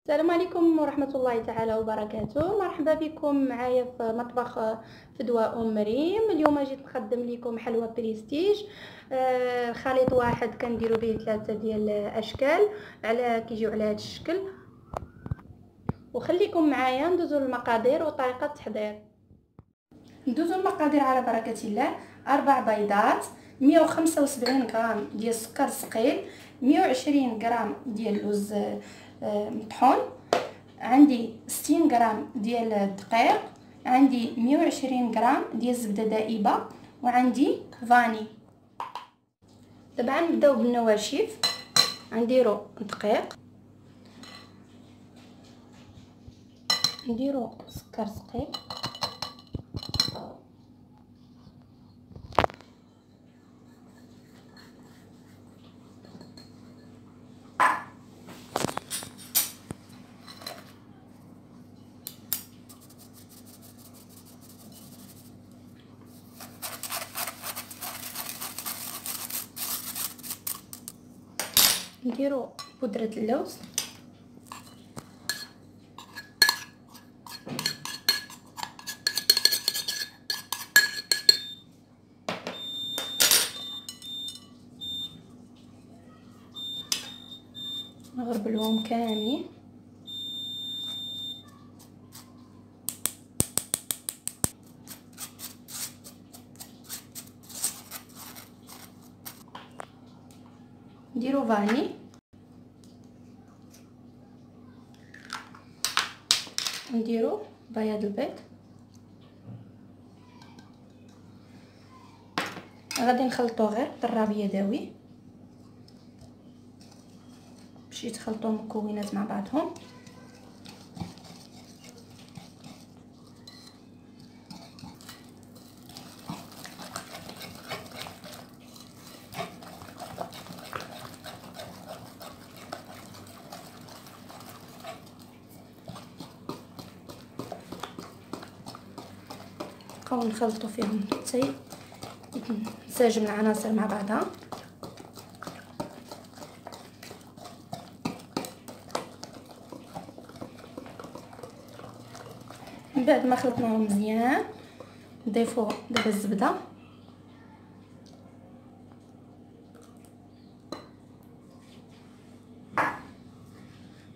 السلام عليكم ورحمة الله تعالى وبركاته. مرحبا بكم معايا في مطبخ فدوى مريم. اليوم جيت نقدم لكم حلوى بريستيج. خليط واحد كنديروا به 3 ديال الاشكال كيجيو على هذا الشكل. وخليكم معايا ندوزو للمقادير وطريقة التحضير. ندوزو المقادير على بركة الله. 4 بيضات، 175 غرام ديال السكر ثقيل، 120 غرام ديال اللوز مطحون، عندي 60 غرام ديال الدقيق، عندي 120 غرام ديال الزبده دائبه، وعندي فاني. دابا نبداو بالنواشف. نديرو الدقيق، نديرو سكر ثقيل، نديرو بودرة اللوز، نغربلهم كاملين، نديرو فاني، نديرو بياض البيض. غادي نخلطو غير بالضراب يدوي باش يتخلطوا المكونات مع بعضهم. نبقاو نخلطوا فيهم حتى تنسجم العناصر مع بعضها. من بعد ما خلطناهم مزيان نضيفوا دابا الزبده،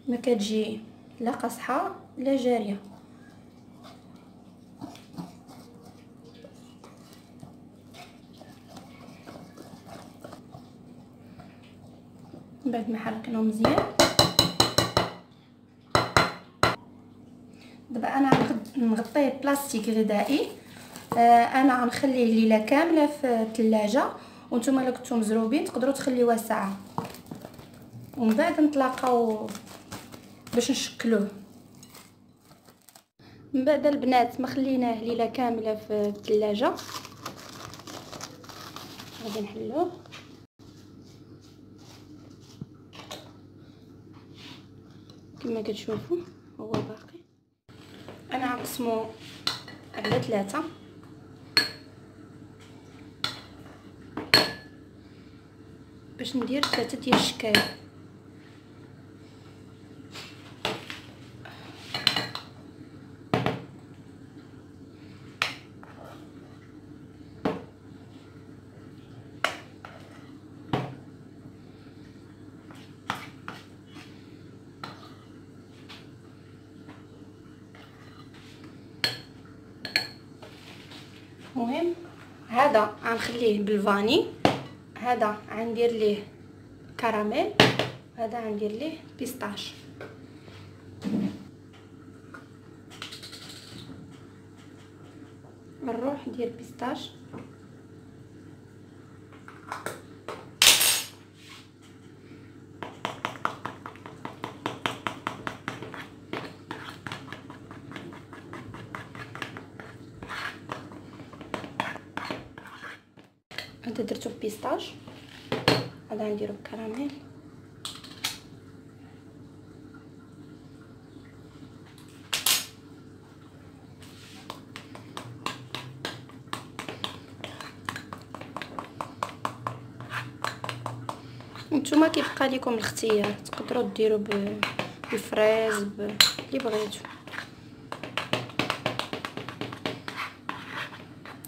ما كتجي لا قاصحه لا جاريه. من بعد ما حركناهم مزيان دابا انا نغطيه بلاستيك غذائي. انا غنخليه ليله كامله في الثلاجه، وانتم الا كنتو مزروبين تقدروا تخليوها ساعه، ومن بعد نتلاقاو باش نشكلوه. من بعد البنات ما خليناه ليله كامله في الثلاجه، غادي نحلوه. كما كتشوفوا هو باقي. انا غنقسمو على 3 باش ندير 3 ديال الشكاير. المهم هذا غنخليه بالفاني، هذا غندير ليه كراميل، هذا غندير ليه بيستاش. نروح ندير بيستاش. هذا درتو بيستاش، هذا غنديرو بكراميل. نتوما كيبقى لكم الاختيار، تقدروا ديروا بفريز اللي بغيتو.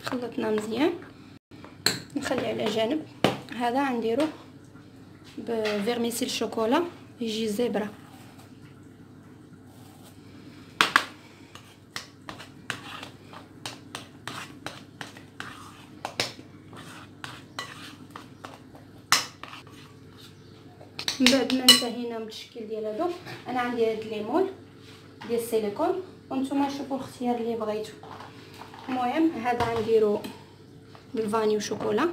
خلطنا مزيان، نخلي على جانب. هذا غنديرو بفيرميسيل شوكولا يجي زبره. من بعد ما انتهينا من التشكيل ديال هادو، انا عندي هاد ليمون ديال السيليكون وانتم شوفوا الاختيار اللي بغيتو. المهم هذا غنديرو بالفاني وشوكولا،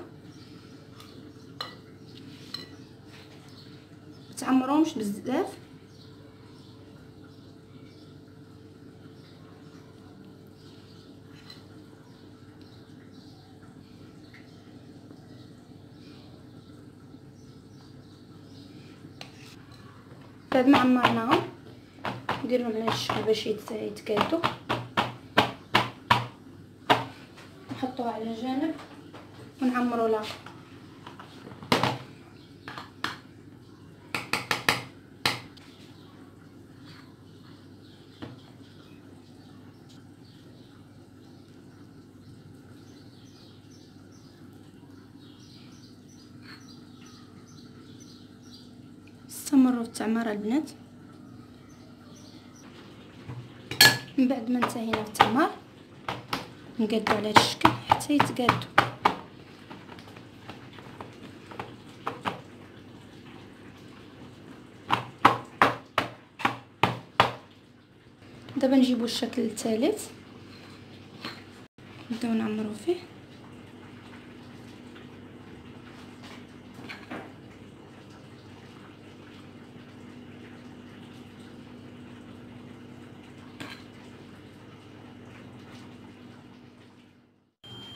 متعمروش بزاف. بعد ما عمرناهم نديرهم على الشكل باش يتكادوا، نحطوها على جانب ونعمرو لها. استمروا في التعمير البنات. من بعد ما انتهينا في التعمير نقادو على هذا الشكل حتى يتقادو. دابا نجيبو الشكل الثالث، نبداو نعمرو فيه.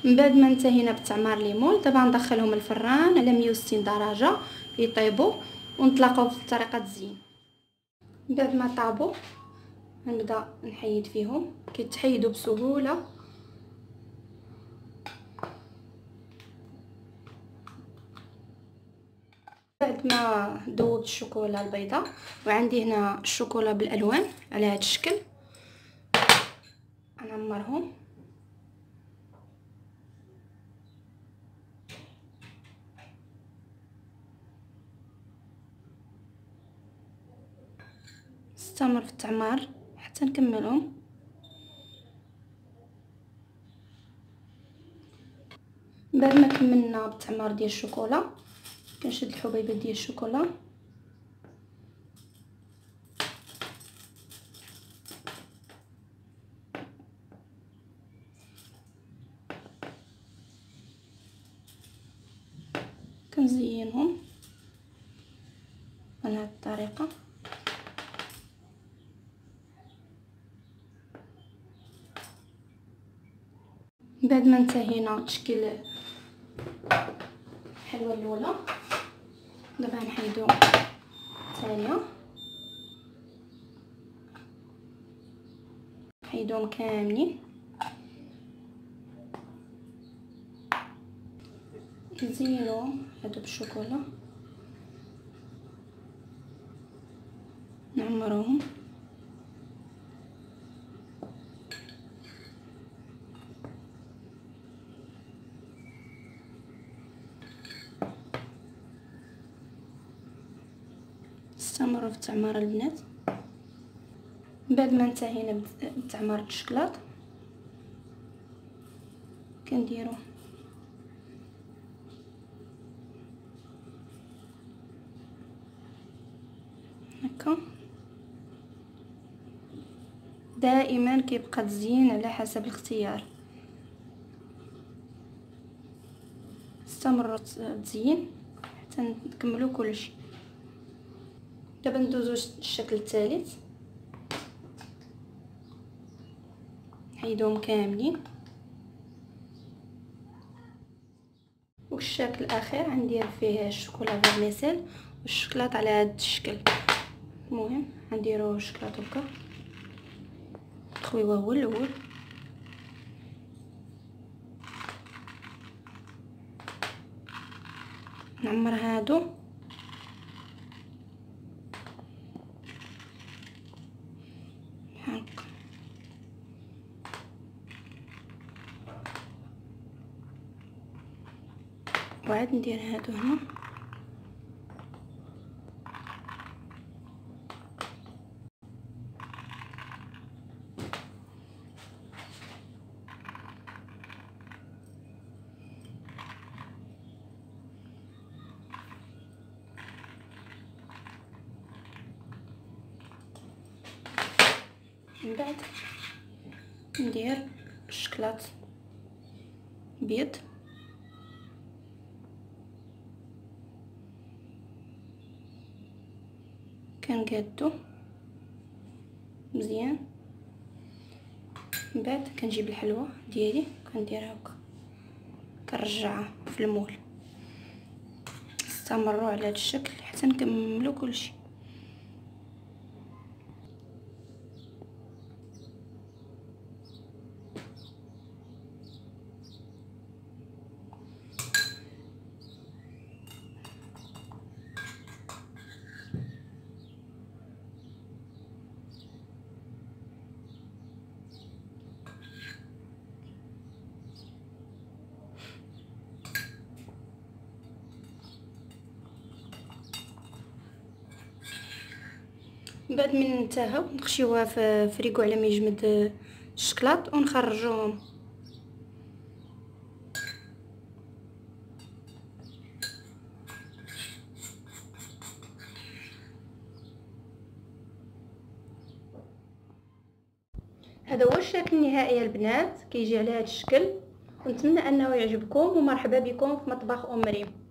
من بعد ما انتهينا بتعمار ليمون، دابا ندخلهم الفران على 160 درجه يطيبوا ونتلاقاو في طريقه الزين. من بعد ما طابوا نبدا نحيد فيهم، كيتحيدوا بسهوله. بعد ما ذوبت الشوكولا البيضاء وعندي هنا الشوكولا بالالوان على هذا الشكل، نعمرهم. استمر في التعمار حتى نكملهم. بعد ما كملنا بالتعمار ديال الشوكولا كنشد الحبيبات ديال الشوكولا كنزينهم بهذه الطريقه. بعد ما انتهينا تشكيل الحلوه الاولى، دابا نحيدو الثانيه، نحيدوهم كاملين. نزينو هادو بالشوكولا، نعمروهم. استمروا في تعمار البنات. بعد ما انتهينا بتعمار الشكلاط كنديرو هكا. دائما كيبقى تزيين على حسب الاختيار. استمروا تزيين حتى نكملوا كلشي. دابا ندوزو الشكل الثالث، نحيدوهم كاملين. والشكل الاخير غندير فيه الشوكولا فيرميسيل والشوكولات على هذا الشكل. المهم غنديرو الشوكولات هكا، التخويوه هو الاول. نعمر هادو وعاد ندير هادو هنا. من بعد ندير الشكلاط بيض، كنقادو مزيان. من بعد كنجيب الحلوه ديالي كنديرها هكا، كنرجعها في المول. استمروا على هذا الشكل حتى نكملوا كلشي. من بعد من انتهاو نخشيوها في فريكو على ما يجمد الشكلاط ونخرجوهم. هذا هو الشكل النهائي يا البنات، كيجي على هذا الشكل. ونتمنى انه يعجبكم، ومرحبا بكم في مطبخ ام مريم.